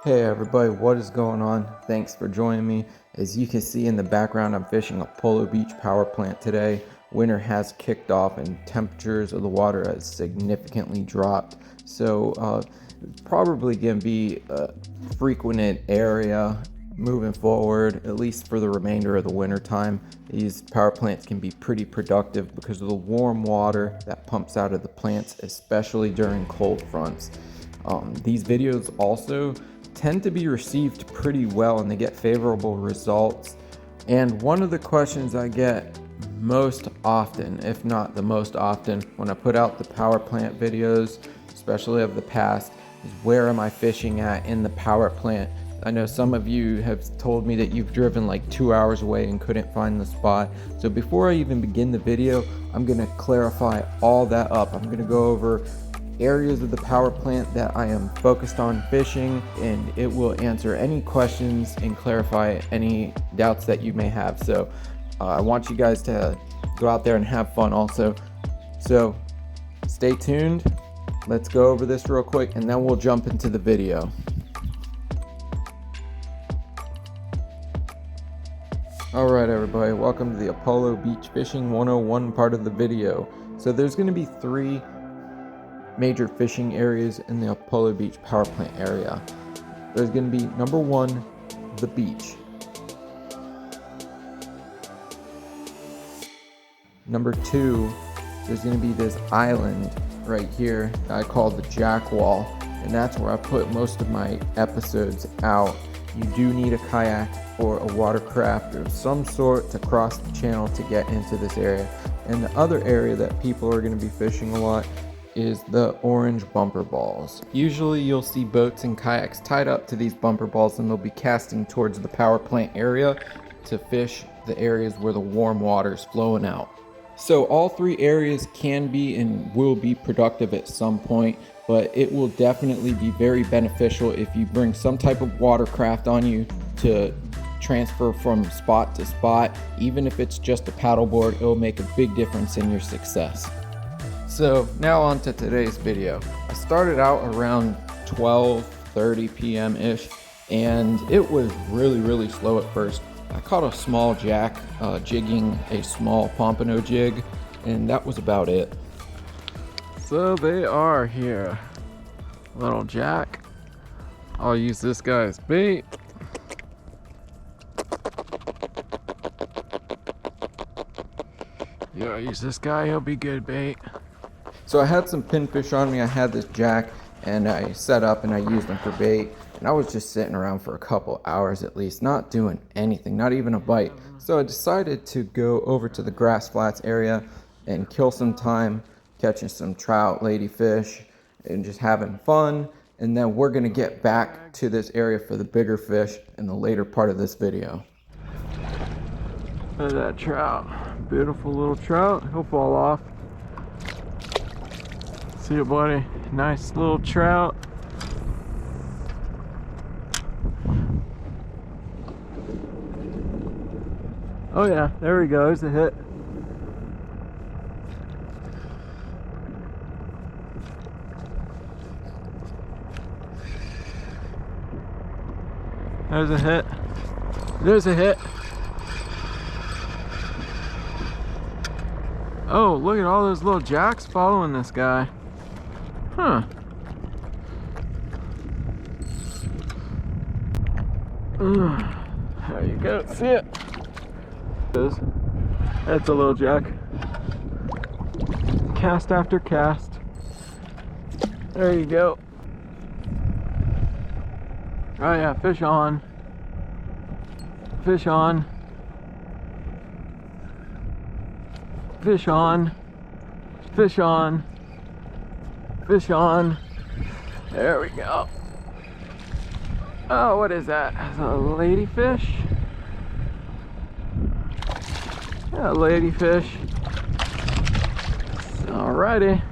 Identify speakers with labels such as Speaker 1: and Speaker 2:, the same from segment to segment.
Speaker 1: Hey everybody, what is going on? Thanks for joining me. As you can see in the background, I'm fishing a Polo Beach power plant today. Winter has kicked off and temperatures of the water has significantly dropped. So probably going to be a frequented area moving forward, at least for the remainder of the winter time. These power plants can be pretty productive because of the warm water that pumps out of the plants, especially during cold fronts. These videos also tend to be received pretty well and they get favorable results. And one of the questions I get most often, if not the most often, when I put out the power plant videos, especially of the past, is where am I fishing at in the power plant? I know some of you have told me that you've driven like 2 hours away and couldn't find the spot. So before I even begin the video, I'm gonna clarify all that up. I'm gonna go over areas of the power plant that I am focused on fishing, and it will answer any questions and clarify any doubts that you may have. So I want you guys to go out there and have fun also. So stay tuned. Let's go over this real quick and then we'll jump into the video. Alright everybody, welcome to the Apollo Beach Fishing 101 part of the video. So there's going to be three major fishing areas in the Apollo Beach power plant area. There's going to be number one, the beach. Number two, there's going to be this island right here that I call the Jack Wall, and that's where I put most of my episodes out. You do need a kayak or a watercraft of some sort to cross the channel to get into this area. And the other area that people are going to be fishing a lot is the orange bumper balls. Usually you'll see boats and kayaks tied up to these bumper balls and they'll be casting towards the power plant area to fish the areas where the warm water is flowing out. So all three areas can be and will be productive at some point, but it will definitely be very beneficial if you bring some type of watercraft on you to transfer from spot to spot. Even if it's just a paddleboard, it will make a big difference in your success. So now on to today's video. I started out around 12:30 p.m. ish and it was really slow at first. I caught a small jack jigging a small pompano jig, and that was about it. So they are here. Little jack. I'll use this guy as bait. Yeah, I'll use this guy, he'll be good bait. So I had some pinfish on me. I had this jack and I set up and I used them for bait, and I was just sitting around for a couple hours at least, not doing anything, not even a bite. So I decided to go over to the grass flats area and kill some time catching some trout, ladyfish, and just having fun. And then we're gonna get back to this area for the bigger fish in the later part of this video. Look at that trout, beautiful little trout. He'll fall off. See you, buddy. Nice little trout. Oh yeah, there we go. There's a hit. There's a hit. There's a hit. Oh, look at all those little jacks following this guy. Huh. There you go. See it? That's a little jack. Cast after cast. There you go. Oh yeah, fish on. Fish on. Fish on. Fish on. Fish on. There we go. Oh, what is that? Is that a ladyfish? Yeah, ladyfish. Alrighty.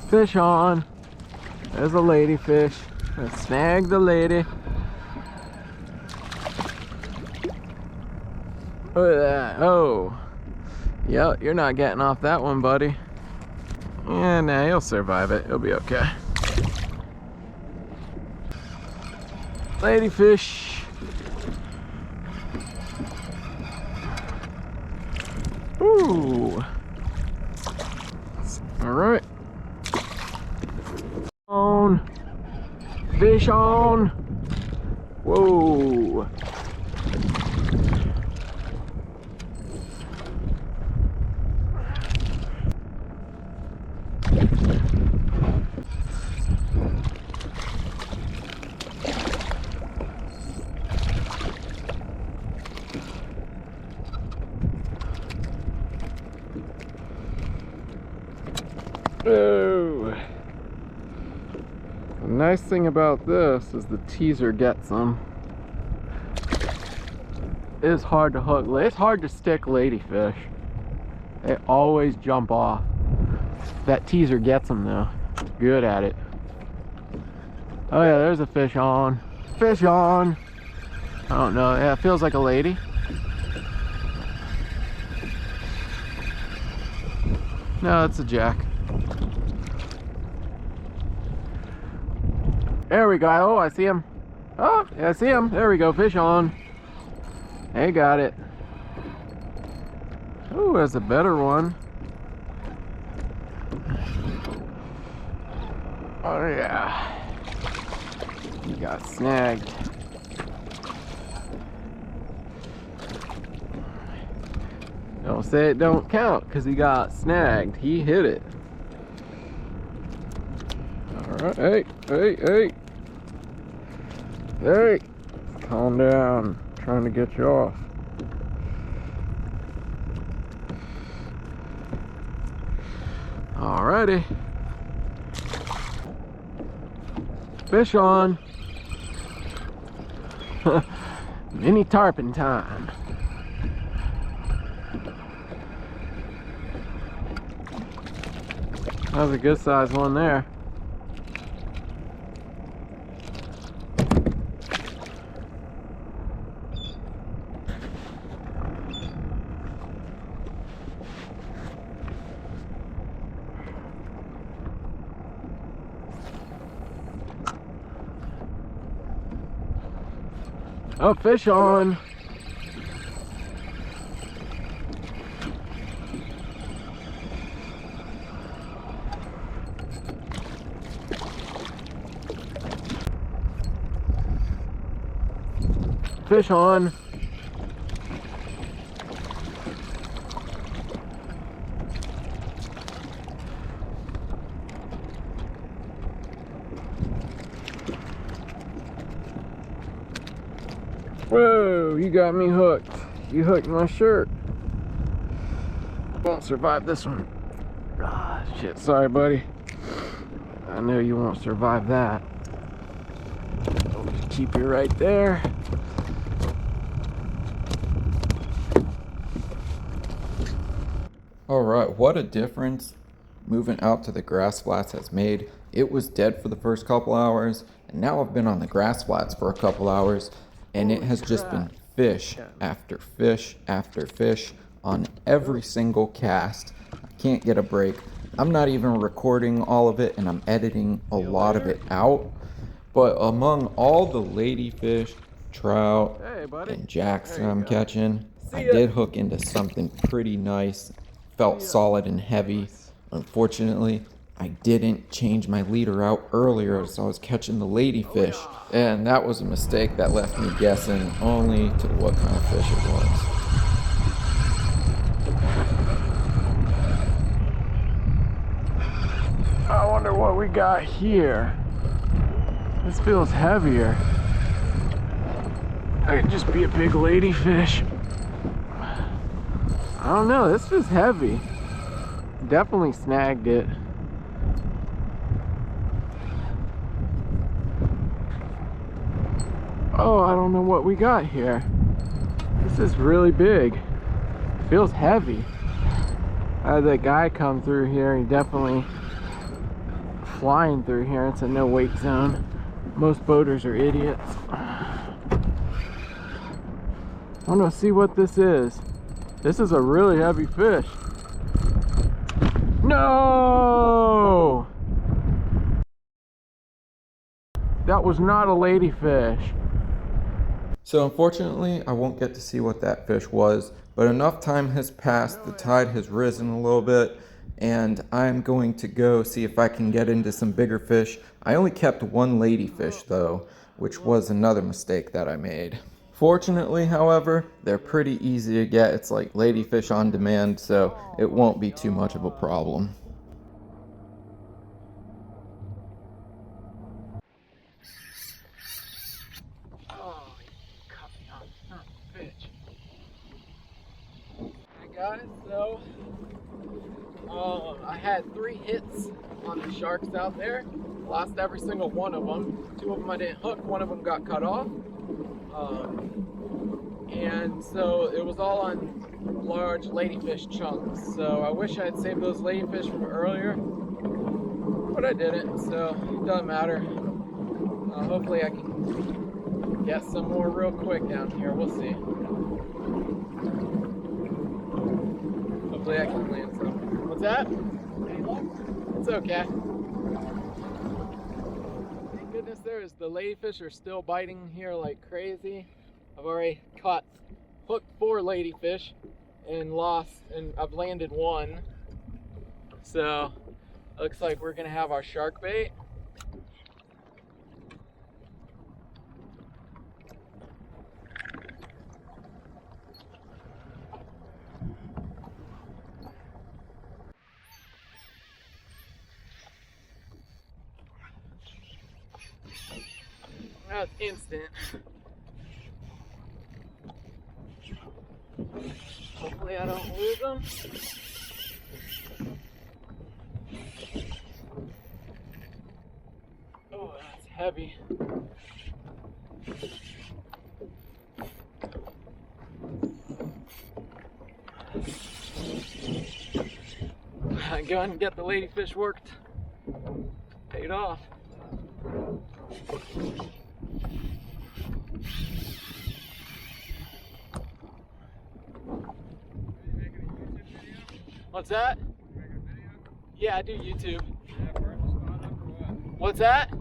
Speaker 1: Fish on. There's a ladyfish. Let's snag the lady. Look at that. Oh. Yep, you're not getting off that one, buddy. Yeah, nah, he'll survive it. He'll be okay. Ladyfish. Ooh. All right. On. Fish on. Whoa. Oh. The nice thing about this is the teaser gets them. It's hard to hook. It's hard to stick ladyfish. They always jump off. That teaser gets them though. Good at it. Oh yeah, there's a fish on. Fish on. I don't know. Yeah, it feels like a lady. No, it's a jack. There we go. Oh, I see him. Oh, yeah, I see him. There we go. Fish on. Hey, got it. Oh, that's a better one. Oh, yeah. He got snagged. Don't say it don't count because he got snagged. He hit it. Alright, hey. Hey, calm down. I'm trying to get you off. Alrighty. Fish on. Mini tarpon time. That was a good sized one there. Oh, fish on. Fish on. Whoa, you got me hooked. You hooked my shirt. Won't survive this one. Ah, shit, sorry, buddy. I know you won't survive that. I'll just keep you right there. Alright, what a difference moving out to the grass flats has made. It was dead for the first couple hours, and now I've been on the grass flats for a couple hours, and it has just been fish after fish after fish on every single cast. I can't get a break. I'm not even recording all of it, and I'm editing a lot of it out. But among all the ladyfish, trout, and jacks that I'm catching, I did hook into something pretty nice. Felt solid and heavy. Unfortunately, I didn't change my leader out earlier, so I was catching the ladyfish, and that was a mistake that left me guessing only to what kind of fish it was. I wonder what we got here. This feels heavier. It could just be a big ladyfish. I don't know, this is heavy. Definitely snagged it. Oh, I don't know what we got here. This is really big. It feels heavy. I had that guy come through here. He definitely flying through here. It's a no wake zone. Most boaters are idiots. I want to see what this is. This is a really heavy fish. No! That was not a ladyfish. So unfortunately, I won't get to see what that fish was, but enough time has passed, the tide has risen a little bit, and I'm going to go see if I can get into some bigger fish. I only kept one ladyfish though, which was another mistake that I made. Fortunately, however, they're pretty easy to get. It's like ladyfish on demand, so it won't be too much of a problem.
Speaker 2: Oh, you cut me off, son of a bitch. Hey guys, so I had 3 hits on the sharks out there. Lost every single one of them. 2 of them I didn't hook, 1 of them got cut off. And so it was all on large ladyfish chunks. So I wish I had saved those ladyfish from earlier, but I didn't, so it doesn't matter. Hopefully I can get some more real quick down here. We'll see. Hopefully I can land some. What's that? It's okay. Thank goodness the ladyfish are still biting here like crazy. I've already hooked 4 ladyfish and I've landed 1. So looks like we're gonna have our shark bait. That's instant. Hopefully I don't lose them. Oh, that's heavy. Go and get the ladyfish worked. Paid off. What's that? Yeah, I do YouTube. What's that?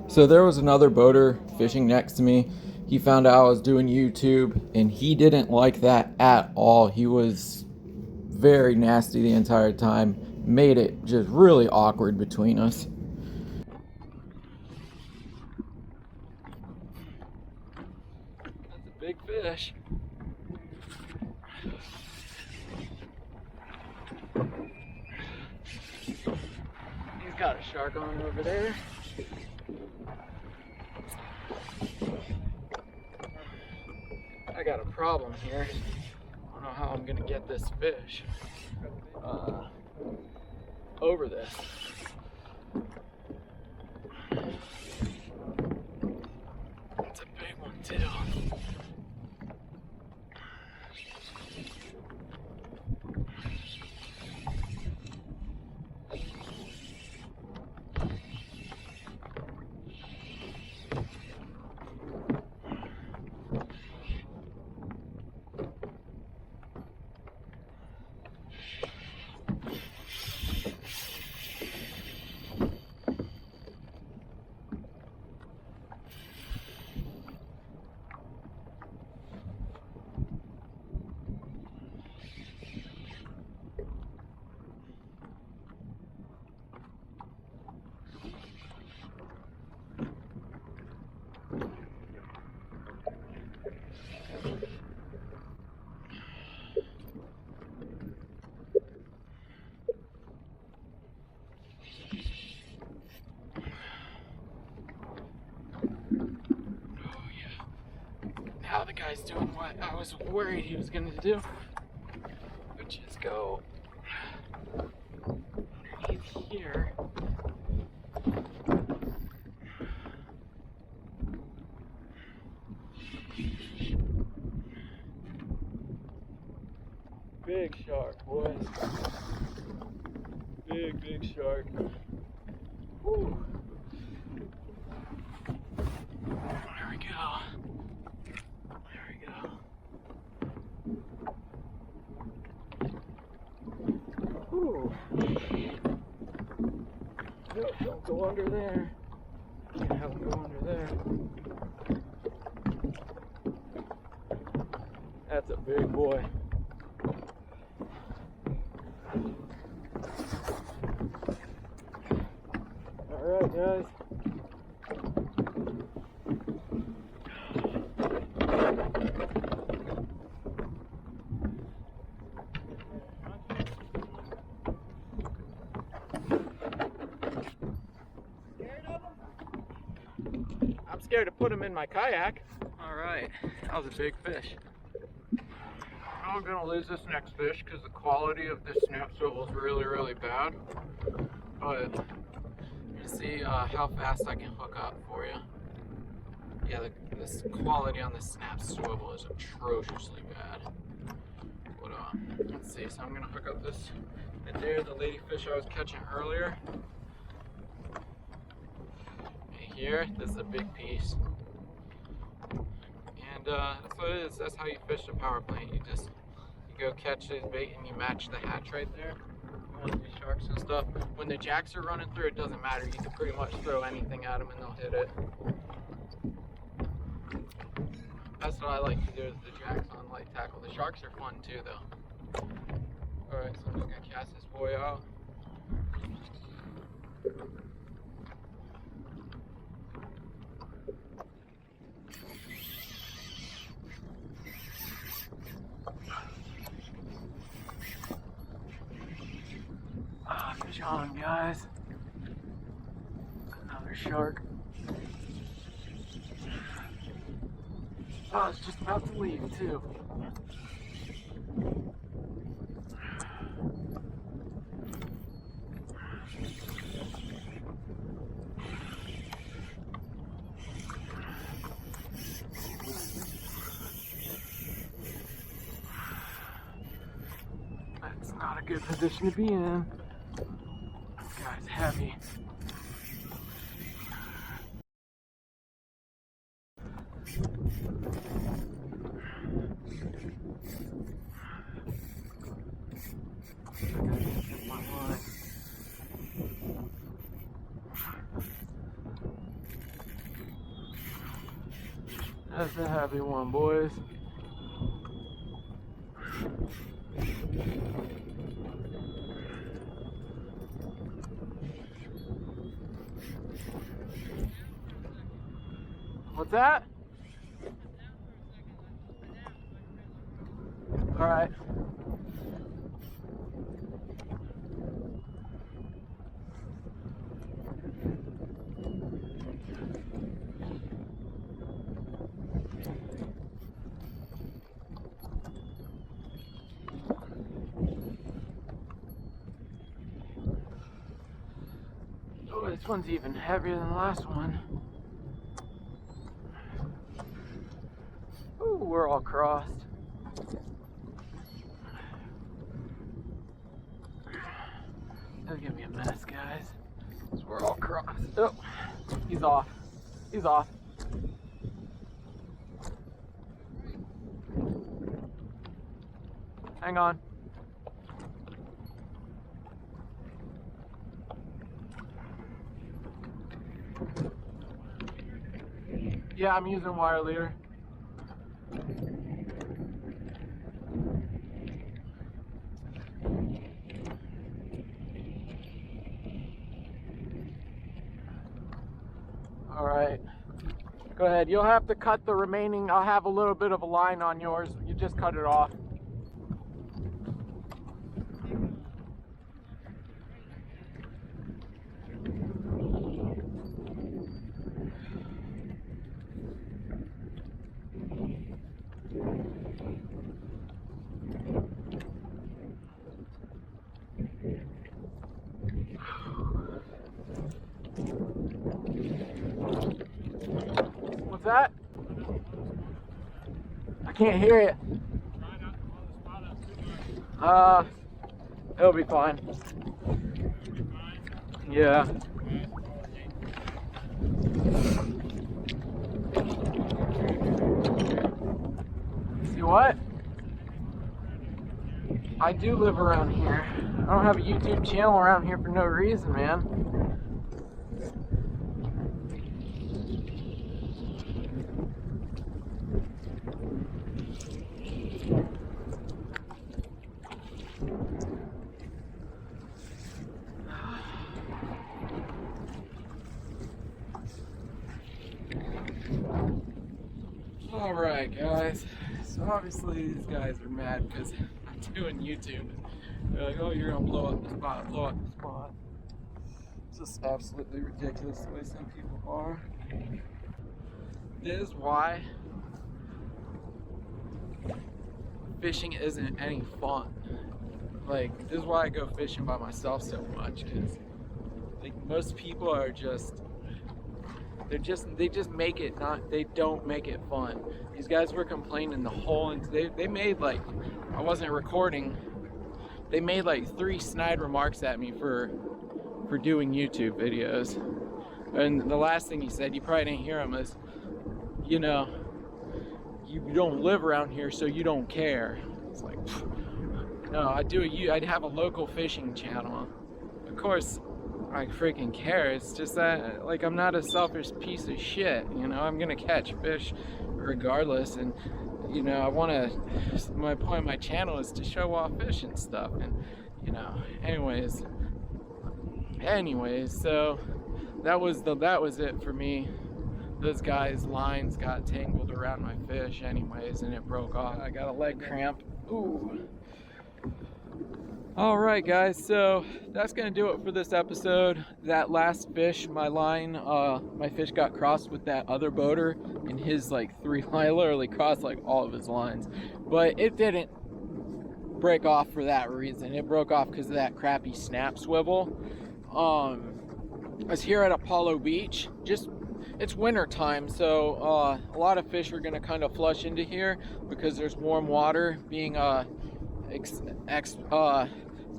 Speaker 1: So there was another boater fishing next to me. He found out I was doing YouTube and he didn't like that at all. He was very nasty the entire time. Made it just really awkward between us.
Speaker 2: That's a big fish. He's got a shark on over there. I got a problem here. I don't know how I'm gonna get this fish over this. It's a big one too. Now the guy's doing what I was worried he was gonna do, which is go underneath here. Big shark, boys. Big shark. Whew. There we go. There we go. go under there. Can't have them go under there. That's a big boy. Alright, guys. I'm scared to put him in my kayak. Alright, that was a big fish. I'm gonna lose this next fish because the quality of this snap swivel is really, really bad. But let's see how fast I can hook up for you. Yeah, this quality on the snap swivel is atrociously bad. But let's see. So I'm gonna hook up this right there, the ladyfish I was catching earlier. Right here, this is a big piece. And that's what it is. That's how you fish a power plant. You go catch this bait and you match the hatch right there. These sharks and stuff. When the jacks are running through, it doesn't matter. You can pretty much throw anything at them and they'll hit it. That's what I like to do, is the jacks on light tackle. The sharks are fun too, though. Alright, so I'm just gonna cast this boy out. Fish on, guys. Another shark. Oh, it's just about to leave, too. That's not a good position to be in. This guy's heavy. That's a heavy one, boys. What's that? All right. Oh, this one's even heavier than the last one. Ooh, we're all crossed. This is gonna be a mess, guys. So we're all crossed. Oh, he's off. He's off. Hang on. Yeah, I'm using wire leader. All right, go ahead. You'll have to cut the remaining. I'll have a little bit of a line on yours. You just cut it off. What's that? I can't hear it. It'll be fine. Yeah. See what? I do live around here. I don't have a YouTube channel around here for no reason, man. Alright guys, so obviously these guys are mad because I'm doing YouTube. They're like, oh, you're gonna blow up the spot, blow up the spot. It's just absolutely ridiculous the way some people are. This is why fishing isn't any fun. Like, this is why I go fishing by myself so much, because like most people are just they just make it not, they don't make it fun. These guys were complaining the whole, and they made like, I wasn't recording, they made like 3 snide remarks at me for doing YouTube videos. And the last thing he said, you probably didn't hear him, is, you know, you don't live around here, so you don't care. It's like, no, I'd have a local fishing channel. Of course I freaking care. It's just that, like, I'm not a selfish piece of shit, you know. I'm gonna catch fish regardless, and you know, I want to, my point of my channel is to show off fish and stuff, and you know, anyways, so that was it for me. Those guys' lines got tangled around my fish anyways, and it broke off. I got a leg cramp. Ooh. Alright guys, so that's gonna do it for this episode. That last fish, my line, my fish got crossed with that other boater, and his like 3 line, I literally crossed like all of his lines, but it didn't break off for that reason. It broke off because of that crappy snap swivel. I was here at Apollo Beach. It's winter time, so a lot of fish are gonna kind of flush into here because there's warm water being it's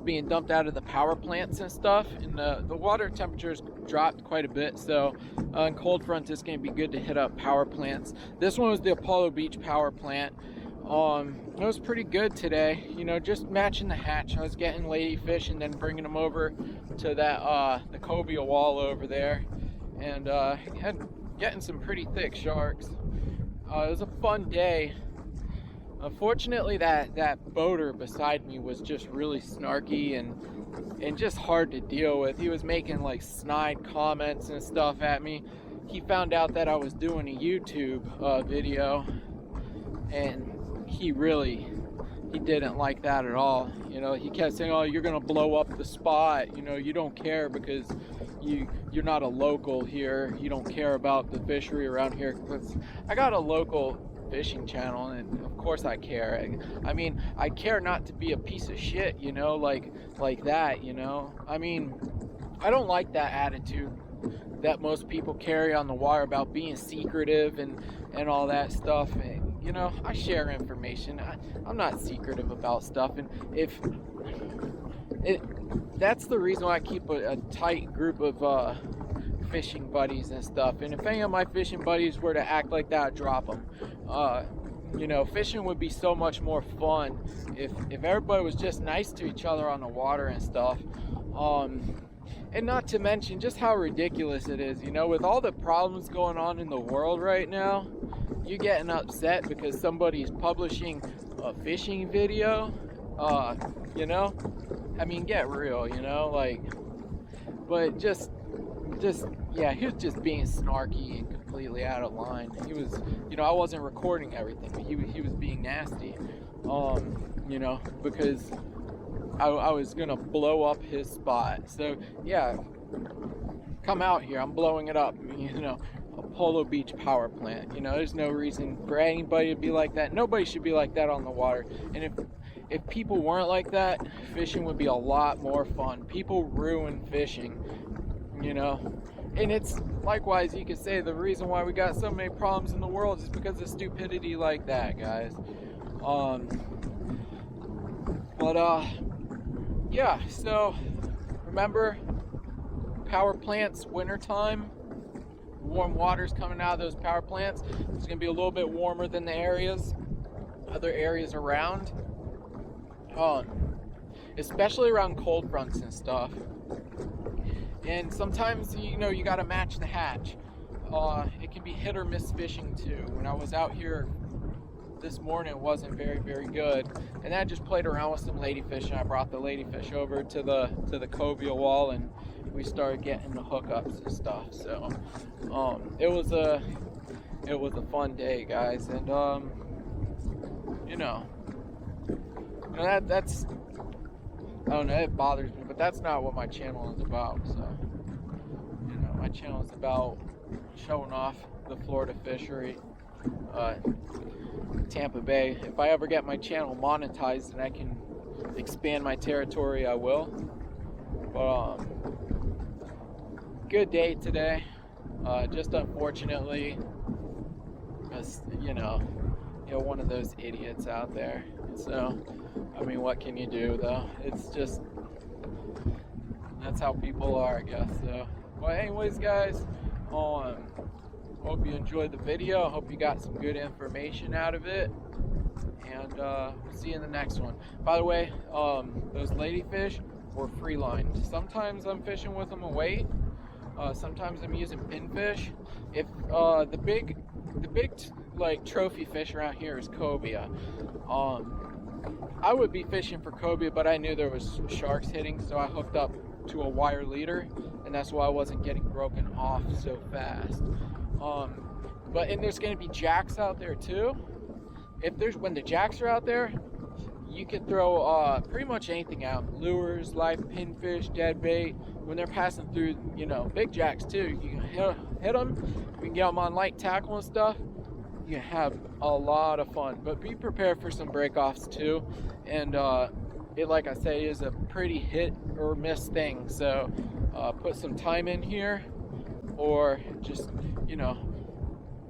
Speaker 2: being dumped out of the power plants and stuff, and the water temperatures dropped quite a bit, so on cold front it's going to be good to hit up power plants. This one was the Apollo Beach power plant. It was pretty good today, you know, just matching the hatch. I was getting ladyfish and then bringing them over to that the cobia wall over there, and getting some pretty thick sharks. It was a fun day. Unfortunately, that boater beside me was just really snarky and just hard to deal with. He was making like snide comments and stuff at me. He found out that I was doing a YouTube video, and he didn't like that at all. You know, he kept saying, oh, you're gonna blow up the spot, you know, you don't care because you're not a local here, you don't care about the fishery around here. I got a local fishing channel, and of course I care. I mean, I care not to be a piece of shit, you know, like that, you know. I mean, I don't like that attitude that most people carry on the water about being secretive and all that stuff. And, you know, I share information. I'm not secretive about stuff, and that's the reason why I keep a tight group of fishing buddies and stuff. And if any of my fishing buddies were to act like that, I'd drop them. You know, fishing would be so much more fun if everybody was just nice to each other on the water and stuff. And not to mention just how ridiculous it is, you know, with all the problems going on in the world right now, you getting upset because somebody's publishing a fishing video. You know, I mean, get real, you know, like, but just yeah, he was just being snarky and completely out of line. He was, you know, I wasn't recording everything, but he was being nasty, you know, because I was gonna blow up his spot. So yeah, come out here, I'm blowing it up, you know, Apollo Beach power plant. You know, there's no reason for anybody to be like that. Nobody should be like that on the water. And if people weren't like that, fishing would be a lot more fun. People ruin fishing, you know. And it's likewise, you could say the reason why we got so many problems in the world is because of stupidity like that, guys. Yeah, so remember, power plants, wintertime, warm water's coming out of those power plants. It's gonna be a little bit warmer than the other areas around, especially around cold fronts and stuff. And sometimes, you know, you gotta match the hatch. It can be hit or miss fishing too. When I was out here this morning, it wasn't very, very good. And I just played around with some ladyfish, and I brought the ladyfish over to the cobia wall, and we started getting the hookups and stuff. So it was it was a fun day, guys. And that's I don't know, it bothers me, but that's not what my channel is about. So my channel is about showing off the Florida fishery, Tampa Bay. If I ever get my channel monetized and I can expand my territory, I will. But good day today. Just unfortunately, one of those idiots out there. So, I mean, what can you do though? It's just, that's how people are, I guess. So, well, anyways, guys, hope you enjoyed the video. I hope you got some good information out of it. And we'll see you in the next one. By the way, those ladyfish were free lined. Sometimes I'm fishing with them a weight. Sometimes I'm using pinfish. If the big like trophy fish around here is cobia. I would be fishing for cobia, but I knew there was sharks hitting, so I hooked up to a wire leader, and that's why I wasn't getting broken off so fast. And there's going to be jacks out there too. When the jacks are out there, you can throw pretty much anything out. Lures, live pinfish, dead bait. When they're passing through, big jacks too, you can hit them. You can get them on light tackle and stuff. You can have a lot of fun, but be prepared for some break-offs too. And it, like I say, is a pretty hit or miss thing. So put some time in here, or just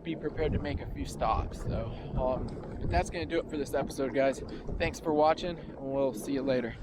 Speaker 2: be prepared to make a few stops. So but that's gonna do it for this episode, guys. Thanks for watching, and we'll see you later.